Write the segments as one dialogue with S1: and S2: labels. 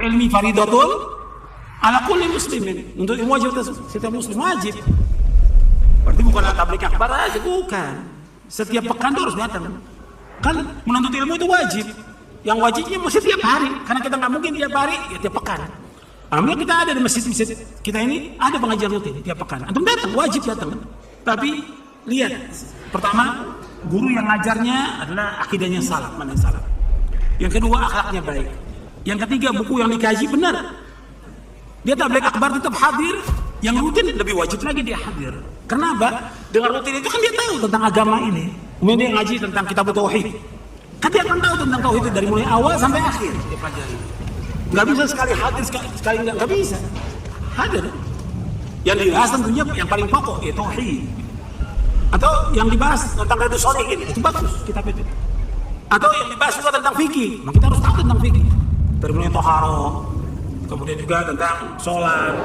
S1: ilmi faridatun ala kulli muslimin. Untuk ilmu wajib setiap muslim wajib. Berarti bukan tabligh akbar aja, bukan. Setiap pekan harus datang. Kan menuntut ilmu itu wajib. Yang wajibnya mesti tiap hari, karena kita nggak mungkin tiap hari, ya tiap pekan. Alhamdulillah kita ada di masjid-masjid kita ini ada pengajian rutin tiap pekan. Antum datang, wajib datang. Tapi lihat, pertama guru yang ngajarnya adalah akidahnya salaf, mana salaf. Yang kedua akhlaknya baik. Yang ketiga buku yang dikaji benar. Dia tabligh akbar tetap hadir, yang rutin lebih wajib lagi dia hadir. Kenapa? Dengan rutin itu kan dia tahu tentang agama ini. Kemudian dia ngaji tentang kitab tauhid. Kan dia akan tahu tentang tauhid itu dari mulai awal sampai akhir dia pelajari. Nggak bisa sekali hadir sekali nggak bisa. Hadir. Yang dibahas tentunya yang paling pokok ya tauhid. Atau yang dibahas tentang Riyadhus Shalihin itu bagus kitab itu. Atau yang dibahas juga tentang fikih, maka kita harus tahu tentang fikih. Dari mulai toharoh, kemudian juga tentang sholat.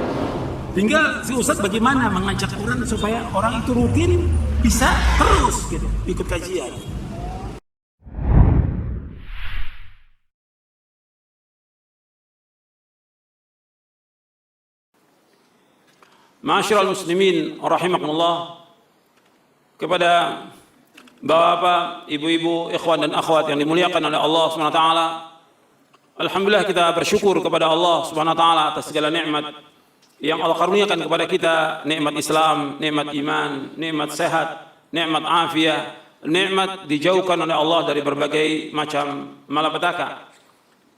S1: Tinggal si Ustadz bagaimana mengajak Quran supaya orang itu rutin bisa terus gitu ikut kajian. Ma'asyiral muslimin rahimakumullah, kepada bapak-bapak, ibu-ibu, ikhwan dan akhwat yang dimuliakan oleh Allah Subhanahu wa taala. Alhamdulillah kita bersyukur kepada Allah Subhanahu wa taala atas segala nikmat yang Allah karuniakan kepada kita, nikmat Islam, nikmat iman, nikmat sehat, nikmat afiah, nikmat dijauhkan oleh Allah dari berbagai macam malapetaka.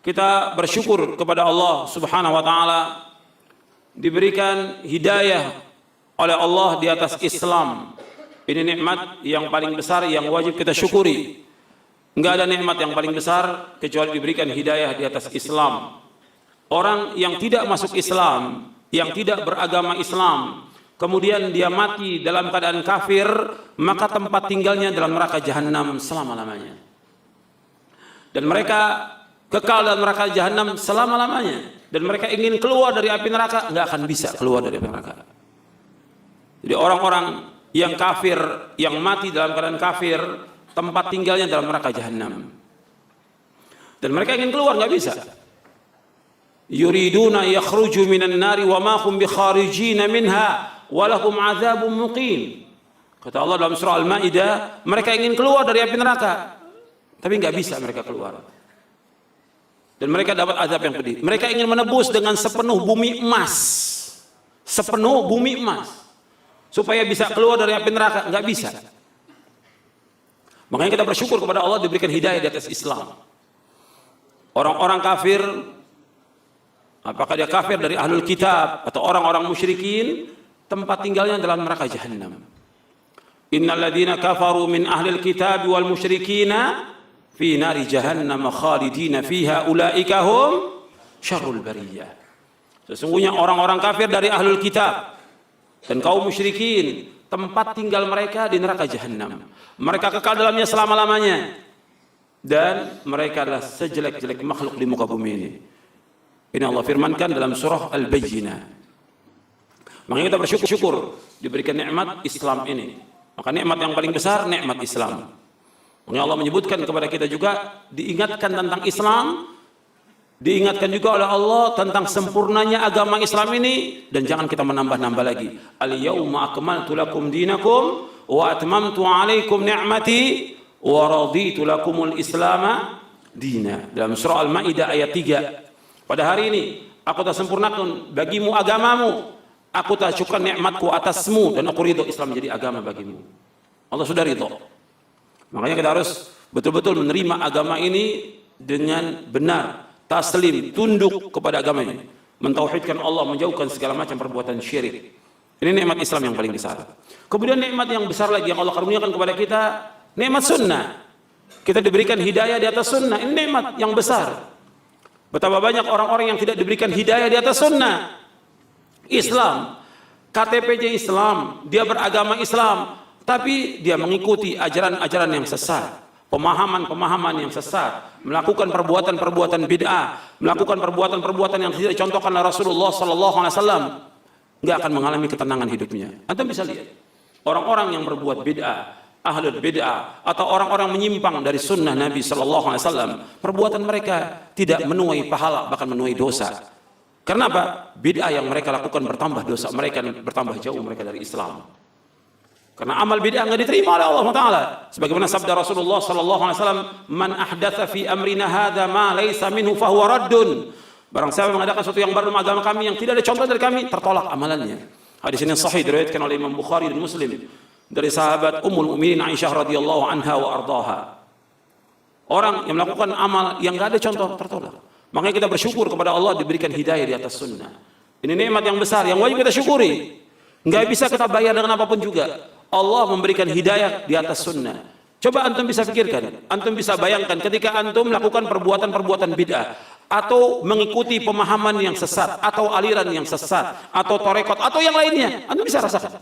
S1: Kita bersyukur kepada Allah Subhanahu wa taala diberikan hidayah oleh Allah di atas Islam. Ini nikmat yang paling besar yang wajib kita syukuri. Enggak ada nikmat yang paling besar kecuali diberikan hidayah di atas Islam. Orang yang tidak masuk Islam, yang tidak beragama Islam, kemudian dia mati dalam keadaan kafir, maka tempat tinggalnya dalam neraka jahanam selama-lamanya. Dan mereka kekal dalam neraka jahanam selama-lamanya. Dan mereka ingin keluar dari api neraka, nggak akan bisa keluar dari api neraka. Jadi orang-orang yang kafir, yang mati dalam keadaan kafir, tempat tinggalnya dalam neraka jahanam. Dan mereka ingin keluar, nggak bisa. Yuriduna yakhruju minan nari wa ma hum bikharijina minha wa lahum adzabun muqim. Kata Allah dalam surah Al-Maidah, mereka ingin keluar dari api neraka, tapi nggak bisa mereka keluar. Dan mereka dapat azab yang pedih. Mereka ingin menebus dengan sepenuh bumi emas. Sepenuh bumi emas. Supaya bisa keluar dari api neraka. Nggak bisa. Makanya kita bersyukur kepada Allah diberikan hidayah di atas Islam. Orang-orang kafir, apakah dia kafir dari ahlul kitab atau orang-orang musyrikin, tempat tinggalnya dalam neraka jahannam. Innal ladzina kafaru min ahlil kitab wal musyrikina fi nari jahannam khalidina fiha ulaika hum syarrul bariyah. Sesungguhnya orang-orang kafir dari ahlul kitab dan kaum musyrikin, tempat tinggal mereka di neraka jahannam. Mereka kekal dalamnya selama-lamanya. Dan mereka adalah sejelek-jelek makhluk di muka bumi ini. Ini Allah firmankan dalam surah Al-Bayyinah. Makanya kita bersyukur diberikan nikmat Islam ini. Maka nikmat yang paling besar nikmat Islam. Makanya Allah menyebutkan kepada kita juga, diingatkan tentang Islam, diingatkan juga oleh Allah tentang sempurnanya agama Islam ini, dan jangan kita menambah-nambah lagi. Al-yawma akmaltu lakum dinakum wa atmamtu alaikum ni'mati wa raditu lakumul islama dina. Dalam surah Al-Maidah ayat 3. Pada hari ini aku telah sempurnakan bagimu agamamu, aku telah cukupkan nikmatku atasmu, dan aku ridho Islam menjadi agama bagimu. Allah sudah ridho. Makanya kita harus betul-betul menerima agama ini dengan benar, taslim, tunduk kepada agama ini, mentauhidkan Allah, menjauhkan segala macam perbuatan syirik. Ini nikmat Islam yang paling besar. Kemudian nikmat yang besar lagi yang Allah karuniakan kepada kita, nikmat sunnah. Kita diberikan hidayah di atas sunnah. Ini nikmat yang besar. Betapa banyak orang-orang yang tidak diberikan hidayah di atas sunnah. Islam, KTP-nya Islam, dia beragama Islam, tapi dia mengikuti ajaran-ajaran yang sesat, pemahaman-pemahaman yang sesat, melakukan perbuatan-perbuatan bid'ah, melakukan perbuatan-perbuatan yang tidak dicontohkan oleh Rasulullah SAW, nggak akan mengalami ketenangan hidupnya. Anda bisa lihat orang-orang yang berbuat bid'ah, ahlul bid'ah atau orang-orang menyimpang dari sunnah Nabi sallallahu alaihi wasallam, perbuatan mereka tidak menuai pahala, bahkan menuai dosa. Karena apa? Bid'ah yang mereka lakukan bertambah dosa mereka, bertambah jauh mereka dari Islam. Karena amal bid'ah enggak diterima oleh Allah Taala. Sebagaimana sabda Rasulullah sallallahu alaihi wasallam, "Man ahdatsa fi amrina hadza ma laysa minhu fa huwa raddun." Barang siapa mengadakan sesuatu yang baru dalam agama kami yang tidak ada contoh dari kami, tertolak amalannya. Hadis ini sahih diriwayatkan oleh Imam Bukhari dan Muslim dari sahabat Ummul Mukminin Aisyah radhiyallahu anha wa ardhaha. Orang yang melakukan amal yang enggak ada contoh, tertolak. Makanya kita bersyukur kepada Allah diberikan hidayah di atas sunnah. Ini nikmat yang besar yang wajib kita syukuri. Enggak bisa kita bayar dengan apapun juga. Allah memberikan hidayah di atas sunnah. Coba antum bisa pikirkan, antum bisa bayangkan ketika antum melakukan perbuatan-perbuatan bid'ah atau mengikuti pemahaman yang sesat atau aliran yang sesat atau torekot atau yang lainnya, antum bisa rasakan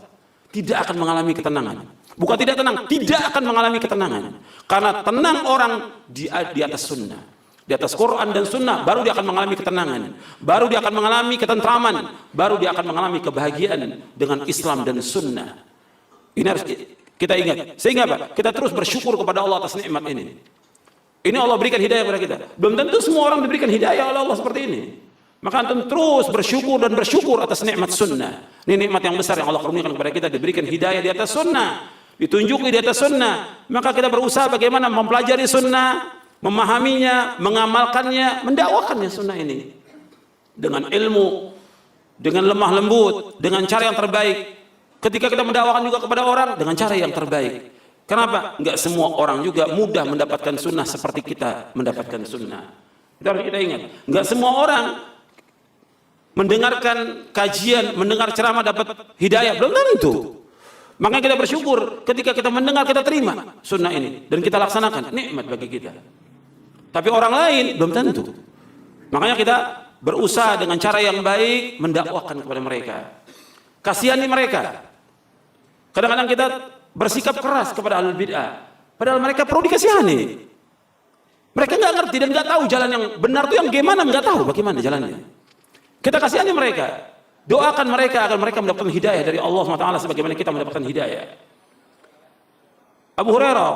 S1: tidak akan mengalami ketenangan. Bukan tidak tenang, tidak akan mengalami ketenangan. Karena tenang orang di atas sunnah, di atas Quran dan sunnah, baru dia akan mengalami ketenangan, baru dia akan mengalami ketentraman, baru dia akan mengalami kebahagiaan dengan Islam dan sunnah. Ini harus kita ingat. Sehingga apa? Kita terus bersyukur kepada Allah atas nikmat ini. Ini Allah berikan hidayah kepada kita. Belum tentu semua orang diberikan hidayah oleh Allah seperti ini. Maka antum terus bersyukur dan bersyukur atas nikmat sunnah. Ini nikmat yang besar yang Allah karuniakan kepada kita, diberikan hidayah di atas sunnah, ditunjuki di atas sunnah. Maka kita berusaha bagaimana mempelajari sunnah, memahaminya, mengamalkannya, mendakwakannya sunnah ini dengan ilmu, dengan lemah lembut, dengan cara yang terbaik. Ketika kita mendakwakan juga kepada orang dengan cara yang terbaik. Kenapa? Enggak semua orang juga mudah mendapatkan sunnah seperti kita mendapatkan sunnah. Itu harus kita ingat. Enggak semua orang mendengarkan kajian, mendengar ceramah dapat hidayah, belum tentu. Makanya kita bersyukur ketika kita mendengar, kita terima sunnah ini dan kita laksanakan, nikmat bagi kita. Tapi orang lain belum tentu. Makanya kita berusaha dengan cara yang baik mendakwakan kepada mereka. Kasihani mereka. Kadang-kadang kita bersikap keras kepada ahlul bid'ah, padahal mereka perlu dikasihani. Mereka nggak ngerti dan nggak tahu jalan yang benar itu yang gimana, nggak tahu bagaimana jalannya. Kita kasihani mereka, doakan mereka agar mereka mendapatkan hidayah dari Allah SWT sebagaimana kita mendapatkan hidayah. Abu Hurairah,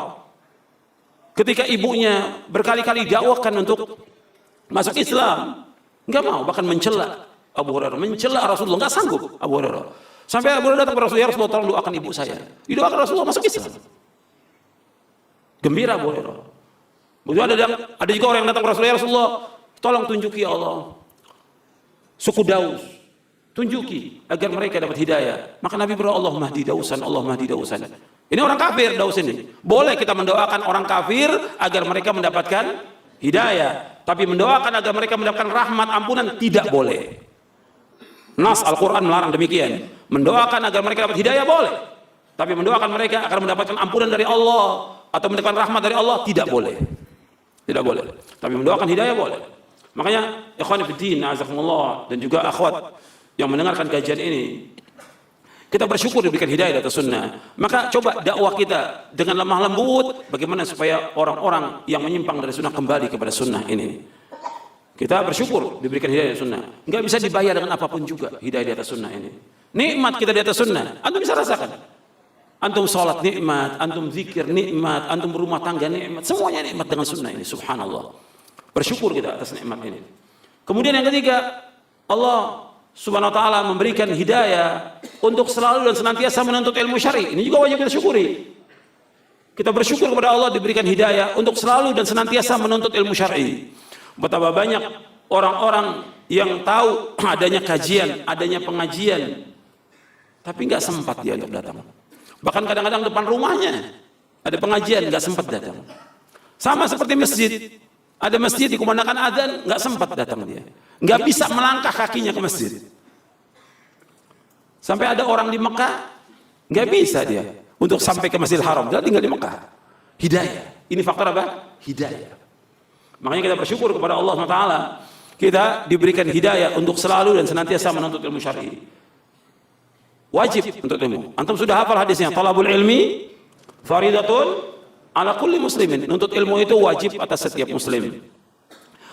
S1: ketika ibunya berkali-kali dakwakan untuk masuk Islam, nggak mau, bahkan mencela Abu Hurairah, mencela Rasulullah, nggak sanggup Abu Hurairah. Sampai Abu Hurairah datang ke Rasulullah, ya Rasulullah tolong doakan ibu saya. Didoakan Rasulullah masuk Islam. Gembira Abu Hurairah. Begitu ada juga orang yang datang ke Rasulullah, ya Rasulullah tolong tunjuki ya Allah suku Daus, tunjuki agar mereka dapat hidayah. Maka Nabi berdoa, Allah mahdi Dausan, Allah mahdi Dausan. Ini orang kafir Daus ini. Boleh kita mendoakan orang kafir agar mereka mendapatkan hidayah, tapi mendoakan agar mereka mendapatkan rahmat ampunan tidak boleh. Nas Al-Quran melarang demikian. Mendoakan agar mereka dapat hidayah boleh, tapi mendoakan mereka agar mendapatkan ampunan dari Allah atau mendapatkan rahmat dari Allah tidak boleh. Tidak boleh. Tapi mendoakan hidayah boleh. Makanya ikhwan fillah azakumullah dan juga akhwat yang mendengarkan kajian ini, kita bersyukur diberikan hidayah atas sunnah. Maka coba dakwah kita dengan lemah lembut, bagaimana supaya orang-orang yang menyimpang dari sunnah kembali kepada sunnah ini. Kita bersyukur diberikan hidayah di sunnah. Enggak bisa dibayar dengan apapun juga hidayah di atas sunnah ini. Nikmat kita di atas sunnah, antum bisa rasakan. Antum sholat nikmat, antum zikir nikmat, antum berumah tangga nikmat, semuanya nikmat dengan sunnah ini. Subhanallah. Bersyukur kita atas nikmat ini. Kemudian yang ketiga, Allah Subhanahu wa taala memberikan hidayah untuk selalu dan senantiasa menuntut ilmu syar'i. Ini juga wajib kita syukuri. Kita bersyukur kepada Allah diberikan hidayah untuk selalu dan senantiasa menuntut ilmu syar'i. Betapa banyak orang-orang yang tahu adanya kajian, adanya pengajian, tapi nggak sempat dia untuk datang. Bahkan kadang-kadang depan rumahnya ada pengajian, nggak sempat datang. Sama seperti masjid, ada masjid dikumandangkan adzan, nggak sempat datang dia, nggak bisa melangkah kakinya ke masjid. Sampai ada orang di Mekah, nggak bisa dia untuk sampai ke Masjidil Haram, dia tinggal di Mekah. Hidayah, ini faktor apa? Hidayah. Makanya kita bersyukur kepada Allah SWT, kita diberikan hidayah untuk selalu dan senantiasa menuntut ilmu syar'i. Wajib untuk ilmu. Antum sudah hafal hadisnya, talabul ilmi faridatun ala kulli muslimin. Menuntut ilmu itu wajib atas setiap muslim.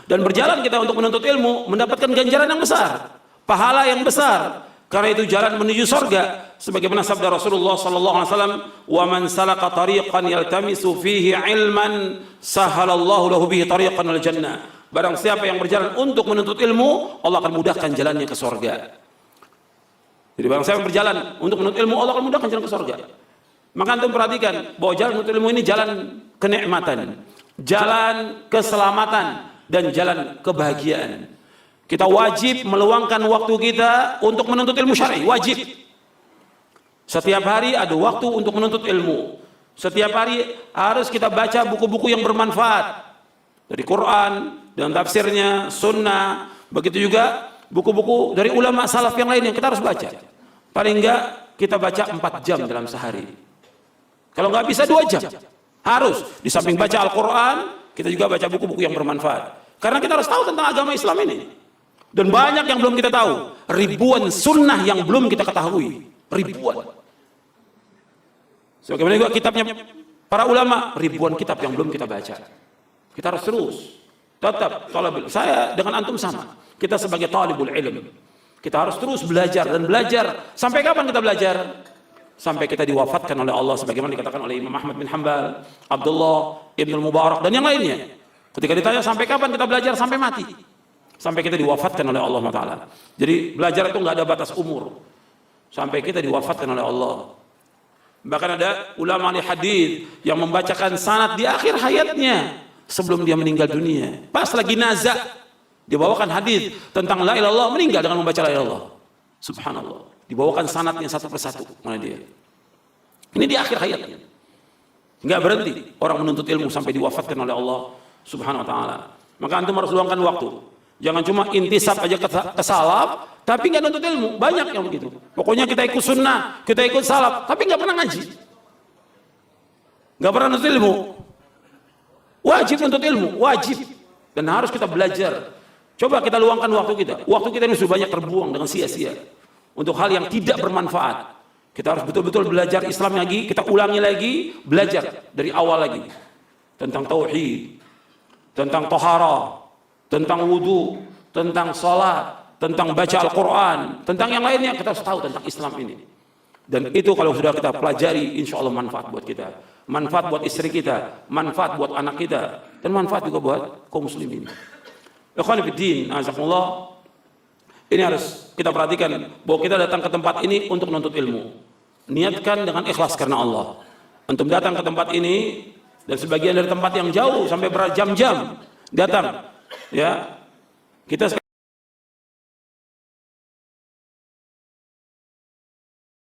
S1: Dan berjalan kita untuk menuntut ilmu, mendapatkan ganjaran yang besar, pahala yang besar. Karena itu jalan menuju surga. Sebagaimana sabda Rasulullah sallallahu alaihi wasallam, "Wa man salaka tariqan yaltamisu fihi ilman, sahalallahu lahu bihi tariqan al jannah." Barang siapa yang berjalan untuk menuntut ilmu, Allah akan mudahkan jalannya ke surga. Jadi barang siapa yang berjalan untuk menuntut ilmu, Allah akan mudahkan jalan ke surga. Maka antum perhatikan bahwa jalan menuntut ilmu ini jalan kenikmatan, jalan keselamatan, dan jalan kebahagiaan. Kita wajib meluangkan waktu kita untuk menuntut ilmu syar'i, wajib. Setiap hari ada waktu untuk menuntut ilmu. Setiap hari harus kita baca buku-buku yang bermanfaat. Dari Quran, dan tafsirnya, sunnah, begitu juga buku-buku dari ulama salaf yang lain yang kita harus baca. Paling enggak kita baca 4 jam dalam sehari. Kalau enggak bisa 2 jam. Harus, di samping baca Al-Quran, kita juga baca buku-buku yang bermanfaat. Karena kita harus tahu tentang agama Islam ini. Dan banyak yang belum kita tahu. Ribuan sunnah yang belum kita ketahui. Ribuan. Sebagaimana juga kitabnya para ulama, ribuan kitab yang belum kita baca. Kita harus terus. Tetap, saya dengan antum sama. Kita sebagai talibul ilm. Kita harus terus belajar dan belajar. Sampai kapan kita belajar? Sampai kita diwafatkan oleh Allah. Sebagaimana dikatakan oleh Imam Ahmad bin Hanbal, Abdullah Ibn Mubarak, dan yang lainnya. Ketika ditanya sampai kapan kita belajar, sampai mati. Sampai kita diwafatkan oleh Allah Ta'ala. Jadi belajar itu nggak ada batas umur. Sampai kita diwafatkan oleh Allah. Bahkan ada ulama ahli hadis yang membacakan sanad di akhir hayatnya sebelum dia meninggal dunia. Pas lagi nazak, dibawakan hadis tentang la ilaha illallah, meninggal dengan membaca la ilaha illallah. Subhanallah. Dibawakan sanadnya satu persatu oleh dia. Ini di akhir hayatnya. Nggak berhenti orang menuntut ilmu sampai diwafatkan oleh Allah Subhanahu Wa Ta'ala. Maka antum harus luangkan waktu. Jangan cuma intisab aja ke salaf, tapi nggak nuntut ilmu. Banyak yang begitu. Pokoknya kita ikut sunnah, kita ikut salaf, tapi nggak pernah ngaji, nggak pernah nuntut ilmu. Wajib nuntut ilmu, wajib. Dan harus kita belajar. Coba kita luangkan waktu kita. Waktu kita ini sudah banyak terbuang dengan sia-sia untuk hal yang tidak bermanfaat. Kita harus betul-betul belajar Islam lagi, kita ulangi lagi, belajar dari awal lagi tentang tauhid, tentang taharah, tentang wudu, tentang salat, tentang baca Al-Quran, tentang yang lainnya. Kita harus tahu tentang Islam ini. Dan itu kalau sudah kita pelajari, insya Allah manfaat buat kita, manfaat buat istri kita, manfaat buat anak kita, dan manfaat juga buat kaum muslimin. Ikhwan fillah, azakumullah. Ini harus kita perhatikan bahwa kita datang ke tempat ini untuk menuntut ilmu. Niatkan dengan ikhlas karena Allah. Antum datang ke tempat ini, dan sebagian dari tempat yang jauh sampai berjam-jam datang. Ya, kita